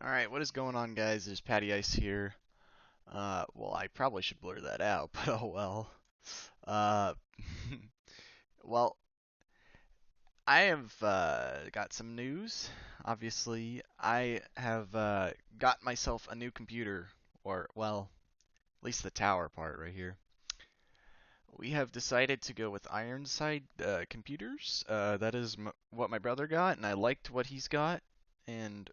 Alright, what is going on, guys? There's Patty Ice here. Well, I probably should blur that out, but oh well. Uh, well, I have got some news. Obviously, I have got myself a new computer, or, well, at least the tower part right here. We have decided to go with Ironside computers. That is what my brother got, and I liked what he's got. And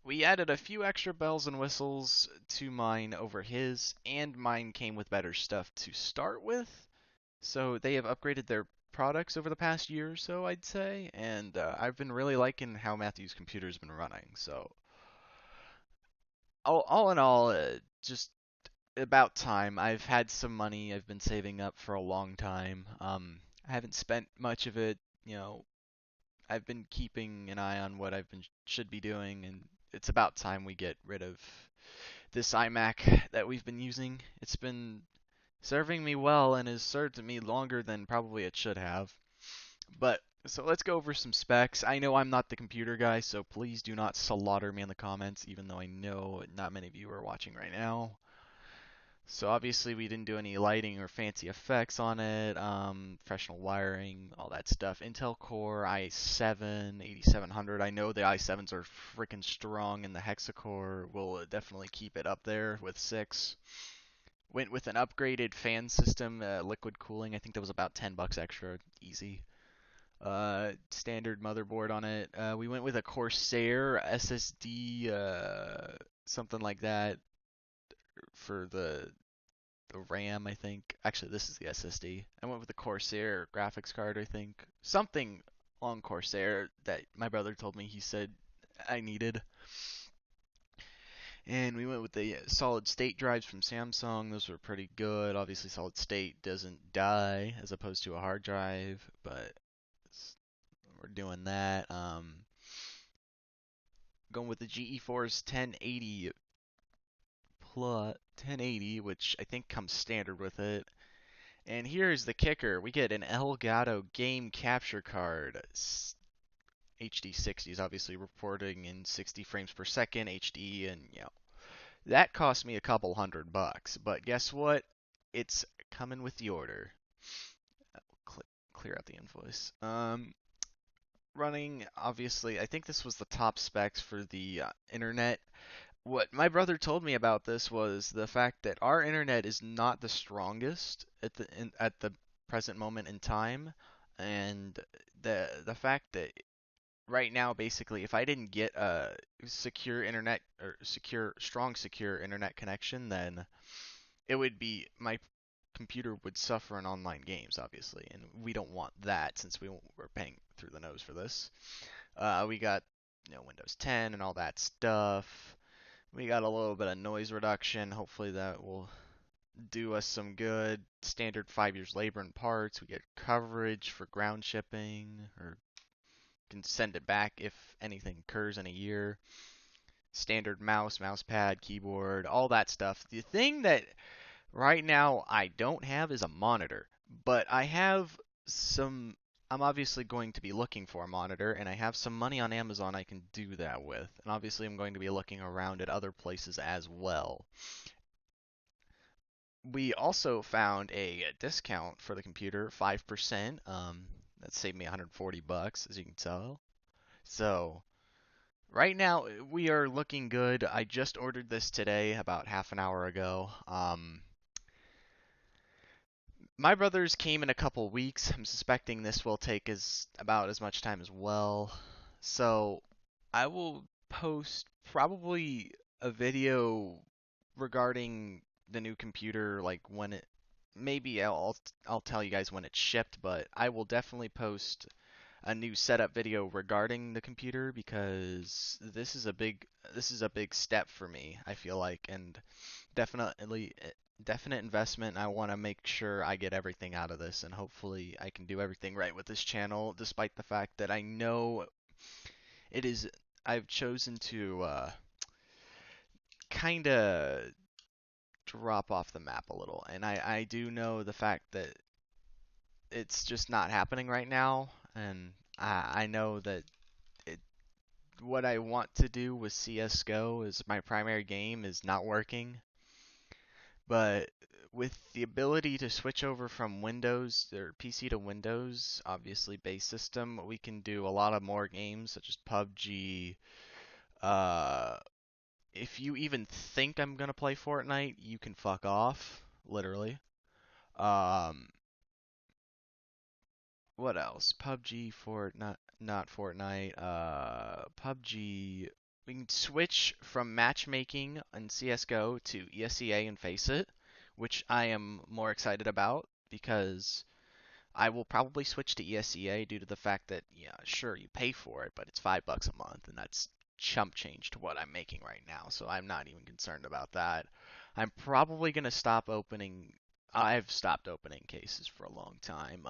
we added a few extra bells and whistles to mine over his, and mine came with better stuff to start with. So they have upgraded their products over the past year or so, I'd say, and I've been really liking how Matthew's computer's been running. So all in all, just about time. I've had some money I've been saving up for a long time. I haven't spent much of it. You know, I've been keeping an eye on what I've been should be doing, and it's about time we get rid of this iMac that we've been using. It's been serving me well and has served me longer than probably it should have. But so let's go over some specs. I know I'm not the computer guy, so please do not slaughter me in the comments, even though I know not many of you are watching right now. So obviously we didn't do any lighting or fancy effects on it, professional wiring, all that stuff. Intel Core i7 8700. I know the i7s are freaking strong, and the hexa-core will definitely keep it up there with 6. Went with an upgraded fan system, liquid cooling. I think that was about $10 extra, easy. Standard motherboard on it. We went with a Corsair SSD, something like that for the RAM, I think. Actually, this is the SSD. I went with the Corsair graphics card, I think. Something on Corsair that my brother told me he said I needed. And we went with the solid state drives from Samsung. Those were pretty good. Obviously, solid state doesn't die as opposed to a hard drive, but we're doing that. Going with the GeForce 1080 plus 1080, which I think comes standard with it. And here's the kicker: we get an Elgato game capture card. HD 60 is obviously reporting in 60 frames per second HD, and that cost me a couple $100. But guess what? It's coming with the order. Clear out the invoice. Running, obviously, I think this was the top specs for the internet. What my brother told me about this was the fact that our internet is not the strongest at the present moment in time, and the fact that right now, basically, if I didn't get a secure internet or secure internet connection, then it would be my computer would suffer in online games, obviously, and we don't want that since we're paying through the nose for this. We got Windows 10 and all that stuff. We got a little bit of noise reduction. Hopefully that will do us some good. Standard 5 years labor and parts. We get coverage for ground shipping, or can send it back if anything occurs in a year. Standard mouse pad, keyboard, all that stuff. The thing that right now I don't have is a monitor, but I have some. I'm obviously going to be looking for a monitor, and I have some money on Amazon I can do that with. And obviously, I'm going to be looking around at other places as well. We also found a discount for the computer, 5%. That saved me $140, as you can tell. So, right now, we are looking good. I just ordered this today, about half an hour ago. My brother's came in a couple weeks. I'm suspecting this will take about as much time as well. So, I will post probably a video regarding the new computer, like when it. Maybe I'll tell you guys when it's shipped, but I will definitely post a new setup video regarding the computer because this is a big step for me, I feel like, and definitely definite investment. I want to make sure I get everything out of this, and hopefully I can do everything right with this channel, despite the fact that I know it is I've chosen to kind of drop off the map a little, and I do know the fact that it's just not happening right now, and I know that it what I want to do with CS:GO as my primary game is not working, but with the ability to switch over from Windows or PC to Windows, obviously base system, we can do a lot of more games such as PUBG. Uh, if you even think I'm gonna play Fortnite, you can fuck off, literally. Um, what else? PUBG, Fortnite, not Fortnite. PUBG. We can switch from matchmaking in CS:GO to ESEA and Face It, which I am more excited about because I will probably switch to ESEA due to the fact that, yeah, sure, you pay for it, but it's $5 a month, and that's chump change to what I'm making right now, so I'm not even concerned about that. I'm probably gonna stop opening. I've stopped opening cases for a long time.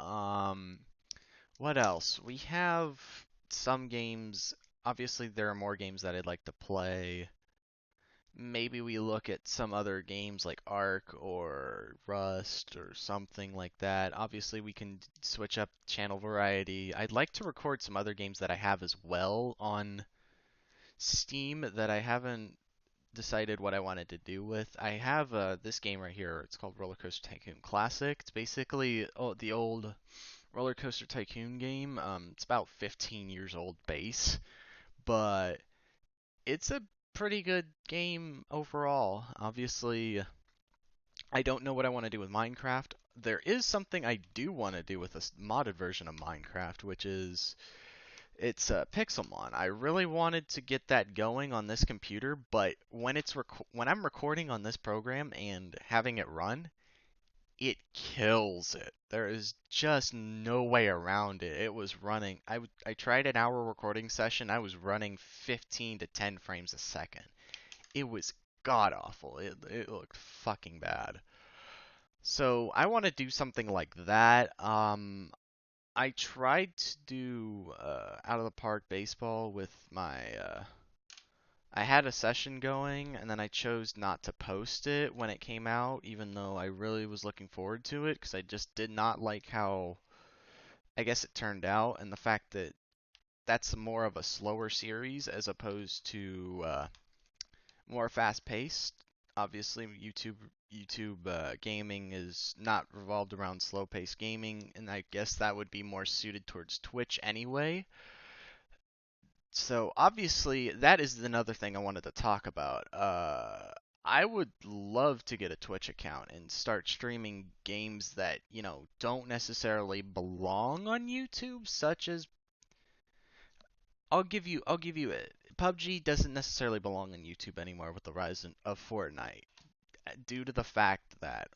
What else? We have some games. Obviously, there are more games that I'd like to play. Maybe we look at some other games like Ark or Rust or something like that. Obviously, we can switch up channel variety. I'd like to record some other games that I have as well on Steam that I haven't decided what I wanted to do with. I have this game right here. It's called Roller Coaster Tycoon Classic. It's basically the old Roller Coaster Tycoon game. It's about 15 years old base, but it's a pretty good game overall. Obviously, I don't know what I want to do with Minecraft. There is something I do want to do with this modded version of Minecraft, which is it's Pixelmon. I really wanted to get that going on this computer, but when I'm recording on this program and having it run, it kills it. There is just no way around it. It was running. I tried an hour recording session. I was running 15 to 10 frames a second. It was god awful. It looked fucking bad. So I want to do something like that. I tried to do out of the park baseball with my I had a session going, and then I chose not to post it when it came out, even though I really was looking forward to it, because I just did not like how, I guess, it turned out, and the fact that that's more of a slower series as opposed to more fast-paced. Obviously, YouTube gaming is not revolved around slow-paced gaming, and I guess that would be more suited towards Twitch anyway. So obviously, that is another thing I wanted to talk about. I would love to get a Twitch account and start streaming games that, don't necessarily belong on YouTube, such as I'll give you it. PUBG doesn't necessarily belong on YouTube anymore with the rise of Fortnite, due to the fact that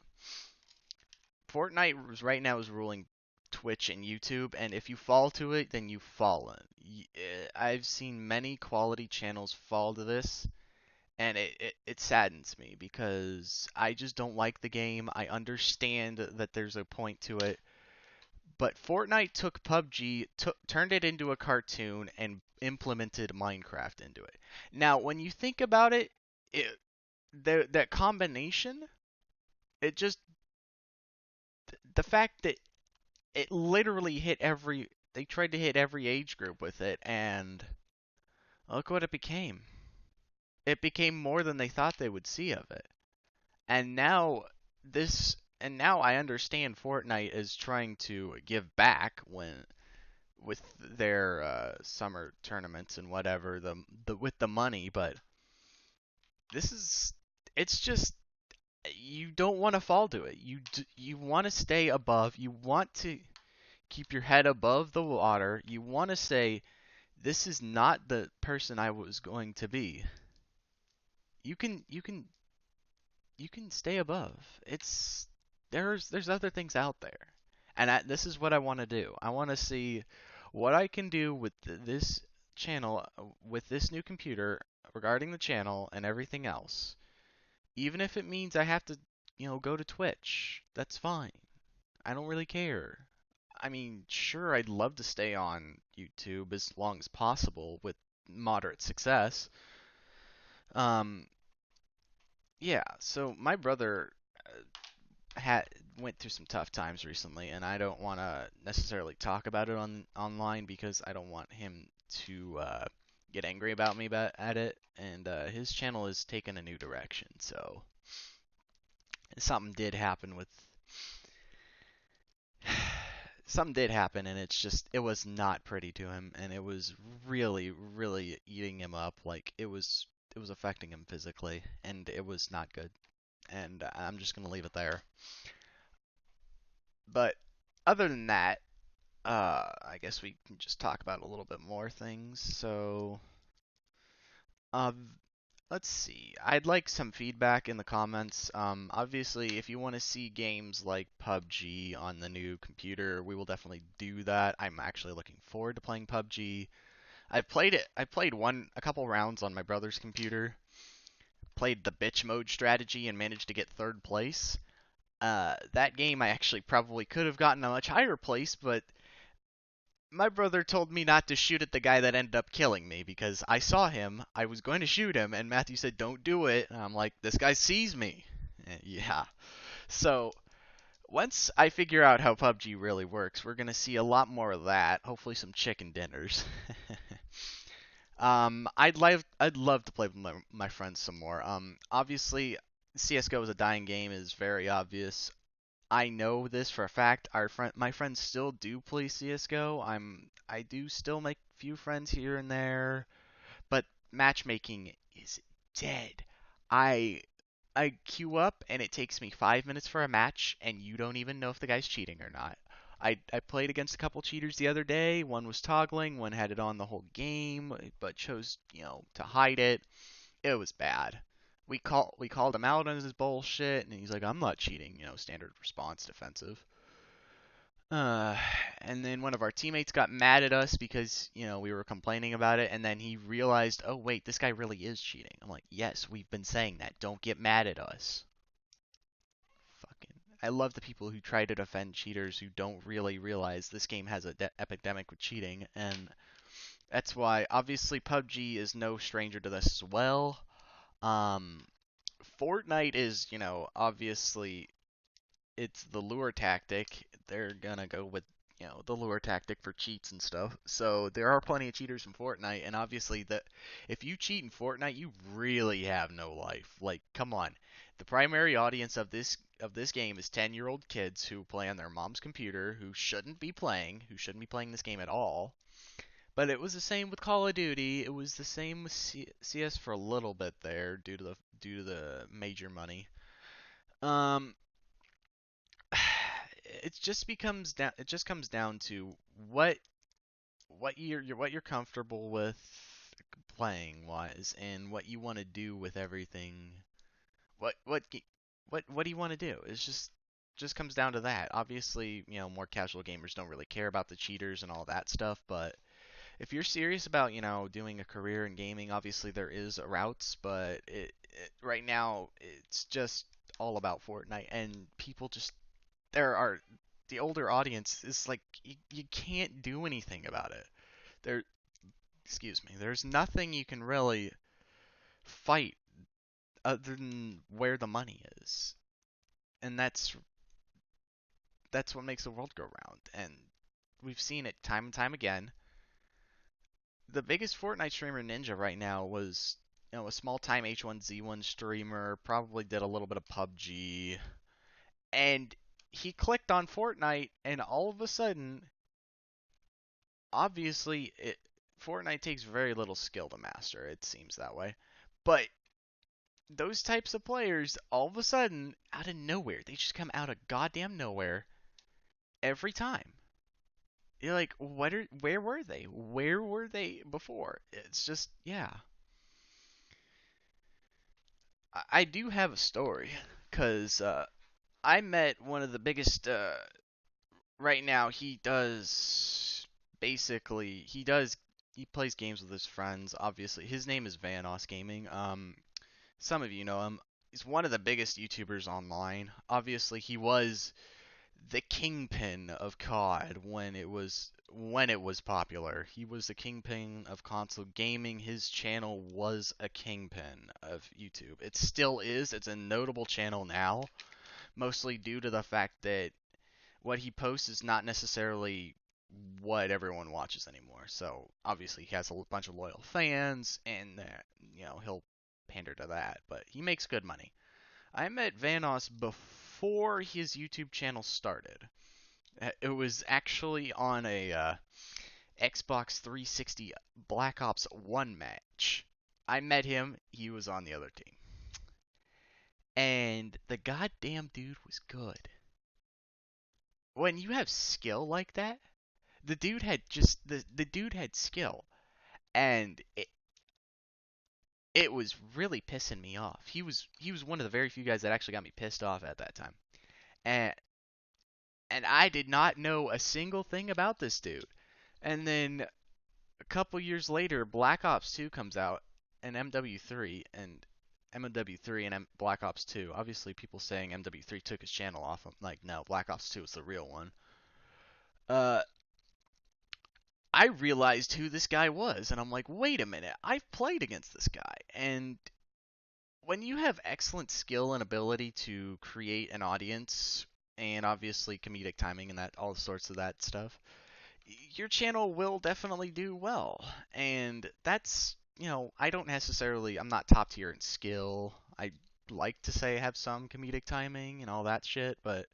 right now is ruling Twitch and YouTube, and if you fall to it, then you've fallen. I've seen many quality channels fall to this, and it saddens me because I just don't like the game. I understand that there's a point to it, but Fortnite took PUBG, turned it into a cartoon, and implemented Minecraft into it. Now, when you think about it, that combination, it just the fact that it literally hit every they tried to hit every age group with it, and look what it became. It became more than they thought they would see of it. And now I understand Fortnite is trying to give back when with their summer tournaments and whatever the with the money, but this is it's just you don't want to fall to it. You want to stay above. You want to keep your head above the water. You want to say, this is not the person I was going to be. You can you can you can stay above. There's other things out there, and this is what I want to do. I want to see what I can do with this channel, with this new computer regarding the channel and everything else. Even if it means I have to, go to Twitch, that's fine. I don't really care. I mean, sure, I'd love to stay on YouTube as long as possible with moderate success. Um, yeah, so my brother had went through some tough times recently, and I don't want to necessarily talk about it online because I don't want him to get angry about me at it, and his channel is taking a new direction. So something did happen with something did happen, and it was not pretty to him, and it was really, really eating him up. Like it was affecting him physically, and it was not good. And I'm just gonna leave it there. But other than that, I guess we can just talk about a little bit more things. So, um, let's see. I'd like some feedback in the comments. Obviously, if you want to see games like PUBG on the new computer, we will definitely do that. I'm actually looking forward to playing PUBG. I've played it. I played a couple rounds on my brother's computer. Played the bitch mode strategy and managed to get third place. That game I actually probably could have gotten a much higher place, but my brother told me not to shoot at the guy that ended up killing me because I saw him. I was going to shoot him, and Matthew said, "Don't do it." And I'm like, "This guy sees me." Yeah. So once I figure out how PUBG really works, we're gonna see a lot more of that. Hopefully, some chicken dinners. I'd love to play with my friends some more. Obviously, CS:GO is a dying game is very obvious. I know this for a fact. My friends still do play CS:GO. I do still make few friends here and there, but matchmaking is dead. I I queue up and it takes me 5 minutes for a match, and you don't even know if the guy's cheating or not. I played against a couple cheaters the other day. One was toggling, one had it on the whole game, but chose, to hide it. It was bad. We called him out on his bullshit, and he's like, "I'm not cheating," standard response, defensive. Uh, and then one of our teammates got mad at us because, we were complaining about it, and then he realized, oh wait, this guy really is cheating. I'm like, yes, we've been saying that. Don't get mad at us. Fucking, I love the people who try to defend cheaters who don't really realize this game has a epidemic with cheating, and that's why obviously PUBG is no stranger to this as well. Um, Fortnite is, obviously it's the lure tactic. They're gonna go with, the lure tactic for cheats and stuff. So there are plenty of cheaters in Fortnite, and obviously that if you cheat in Fortnite, you really have no life. Like, come on. The primary audience of this game is 10-year-old kids who play on their mom's computer who shouldn't be playing this game at all. But it was the same with Call of Duty. It was the same with CS for a little bit there due to the major money. Um, it just comes down to what you're comfortable with playing wise and what you want to do with everything. What do you want to do? It's just comes down to that. Obviously, more casual gamers don't really care about the cheaters and all that stuff, but if you're serious about, doing a career in gaming, obviously there is routes, but right now it's just all about Fortnite, and people just there are the older audience is like you can't do anything about it. There, excuse me. There's nothing you can really fight other than where the money is, and that's what makes the world go round. And we've seen it time and time again. The biggest Fortnite streamer, Ninja, right now was a small time H1Z1 streamer. Probably did a little bit of PUBG, and he clicked on Fortnite, and all of a sudden obviously Fortnite takes very little skill to master. It seems that way, but those types of players, all of a sudden, out of nowhere, they just come out of goddamn nowhere every time. You're like, where were they? Where were they before? It's just, yeah. I do have a story, cause I met one of the biggest. Right now, he plays games with his friends. Obviously, his name is Vanoss Gaming. Some of you know him. He's one of the biggest YouTubers online. Obviously, he was the kingpin of COD when it was popular. He was the kingpin of console gaming. His channel was a kingpin of YouTube. It still is. It's a notable channel now, mostly due to the fact that what he posts is not necessarily what everyone watches anymore. So obviously he has a bunch of loyal fans, and he'll pander to that. But he makes good money. I met Vanoss before his YouTube channel started. It was actually on a Xbox 360 Black Ops 1 match. I met him, he was on the other team. And the goddamn dude was good. When you have skill like that, the dude had skill, and it was really pissing me off. He was one of the very few guys that actually got me pissed off at that time. And I did not know a single thing about this dude. And then a couple years later, Black Ops 2 comes out, and MW3 and MW3 and Black Ops 2. Obviously, people saying MW3 took his channel off. I'm like, no, Black Ops 2 is the real one. Uh, I realized who this guy was, and I'm like, wait a minute, I've played against this guy. And when you have excellent skill and ability to create an audience, and obviously comedic timing and that all sorts of that stuff, your channel will definitely do well. And that's, I don't necessarily, I'm not top tier in skill. I like to say I have some comedic timing and all that shit, but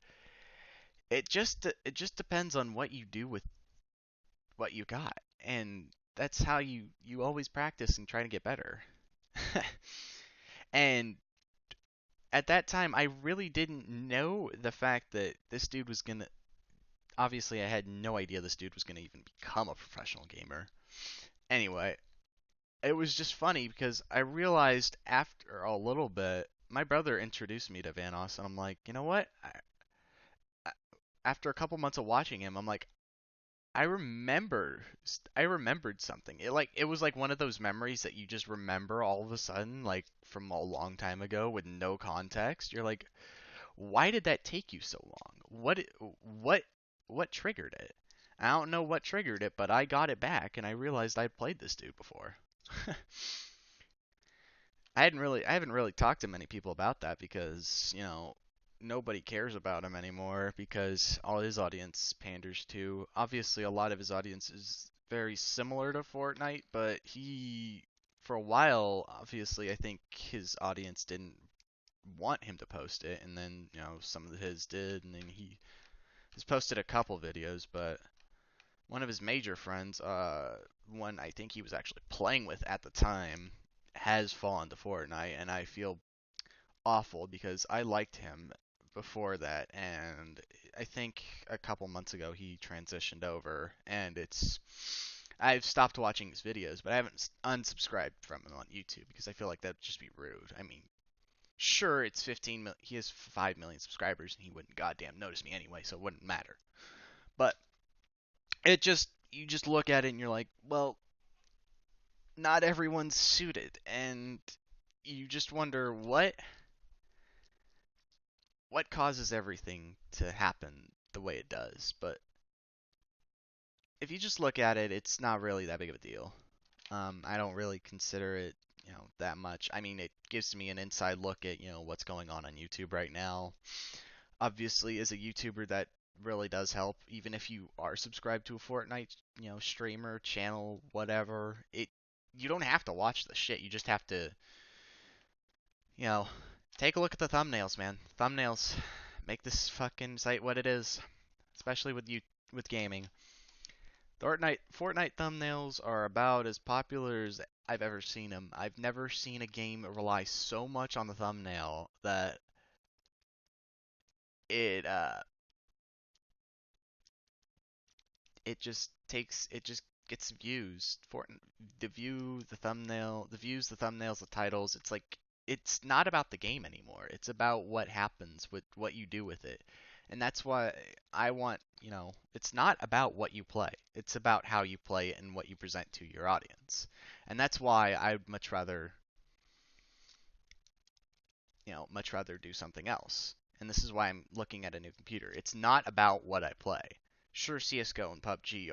it just depends on what you do with what you got. And that's how you always practice and try to get better. And at that time I really didn't know the fact that this dude was going to, obviously I had no idea this dude was going to even become a professional gamer. Anyway, it was just funny because I realized after a little bit, my brother introduced me to Vanoss, and I'm like, you know what? After a couple months of watching him, I'm like, I remembered something. It was like one of those memories that you just remember all of a sudden, like from a long time ago with no context. You're like, why did that take you so long? What what triggered it? I don't know what triggered it, but I got it back and I realized I'd played this dude before. I haven't really talked to many people about that because, nobody cares about him anymore because all his audience panders to. Obviously, a lot of his audience is very similar to Fortnite, but for a while, obviously, I think his audience didn't want him to post it, and then, some of his did, and then he has posted a couple videos, but one of his major friends, one I think he was actually playing with at the time, has fallen to Fortnite, and I feel awful because I liked him before that, and I think a couple months ago he transitioned over, and I've stopped watching his videos, but I haven't unsubscribed from him on YouTube because I feel like that'd just be rude. I mean, sure, it's 15 million, he has 5 million subscribers, and he wouldn't goddamn notice me anyway, so it wouldn't matter. But you just look at it and you're like, well, not everyone's suited, and you just wonder what causes everything to happen the way it does. But if you just look at it, it's not really that big of a deal. I don't really consider it, that much. I mean, it gives me an inside look at, what's going on YouTube right now. Obviously, as a YouTuber, that really does help. Even if you are subscribed to a Fortnite, streamer, channel, whatever, you don't have to watch the shit. You just have to, you know, take a look at the thumbnails, man. Thumbnails make this fucking site what it is, especially with gaming. Fortnite thumbnails are about as popular as I've ever seen them. I've never seen a game rely so much on the thumbnail that it it just gets views. The views, the thumbnails, the titles. It's like it's not about the game anymore. It's about what happens with what you do with it. And that's why I want, it's not about what you play. It's about how you play it and what you present to your audience. And that's why I'd much rather do something else. And this is why I'm looking at a new computer. It's not about what I play. Sure, CS:GO and PUBG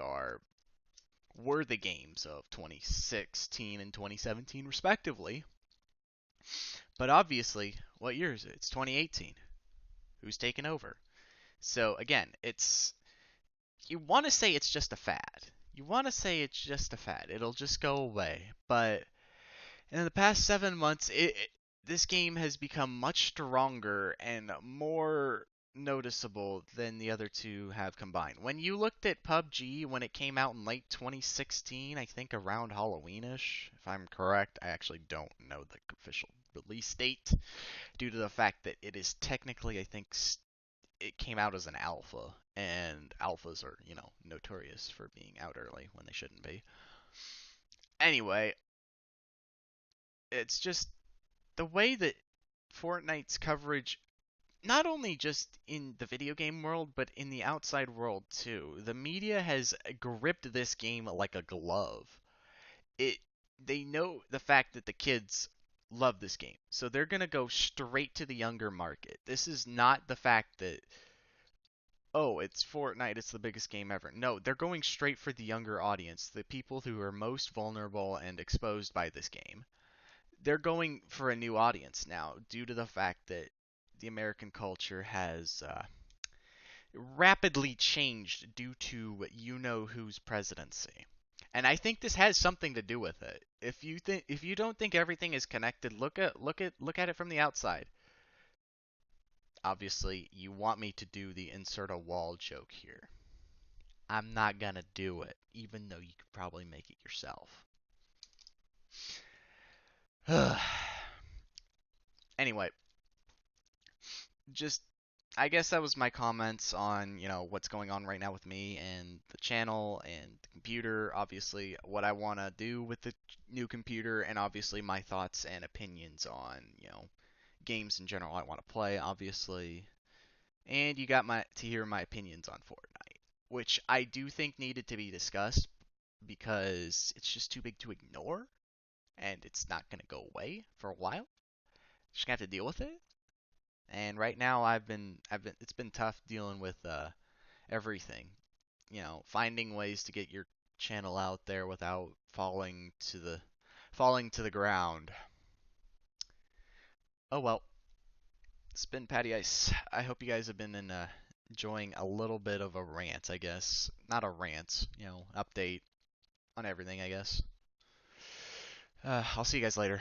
were the games of 2016 and 2017 respectively. But obviously, what year is it? It's 2018. Who's taken over? So again, you want to say it's just a fad. You want to say it's just a fad. It'll just go away. But in the past 7 months, this game has become much stronger and more noticeable than the other two have combined. When you looked at PUBG when it came out in late 2016, I think around Halloweenish, if I'm correct, I actually don't know the official release date due to the fact that it is technically, I think, it came out as an alpha, and alphas are, notorious for being out early when they shouldn't be. Anyway, it's just the way that Fortnite's coverage, not only just in the video game world, but in the outside world too. The media has gripped this game like a glove. It they know the fact that the kids love this game. So they're going to go straight to the younger market. This is not the fact that oh, it's Fortnite, it's the biggest game ever. No, they're going straight for the younger audience, the people who are most vulnerable and exposed by this game. They're going for a new audience now due to the fact that the American culture has rapidly changed due to you know whose presidency. And I think this has something to do with it. If you don't think everything is connected, look at it from the outside. Obviously, you want me to do the insert a wall joke here. I'm not gonna do it, even though you could probably make it yourself. Anyway, just I guess that was my comments on, what's going on right now with me and the channel and the computer, obviously what I want to do with the new computer, and obviously my thoughts and opinions on, games in general I want to play, obviously. And you got my to hear my opinions on Fortnite, which I do think needed to be discussed because it's just too big to ignore and it's not going to go away for a while. Just gonna have to deal with it. And right now it's been tough dealing with everything. Finding ways to get your channel out there without falling to the ground. Oh well, it's been Patty Ice. I hope you guys have been enjoying a little bit of a rant, I guess. Not a rant, update on everything, I guess. I'll see you guys later.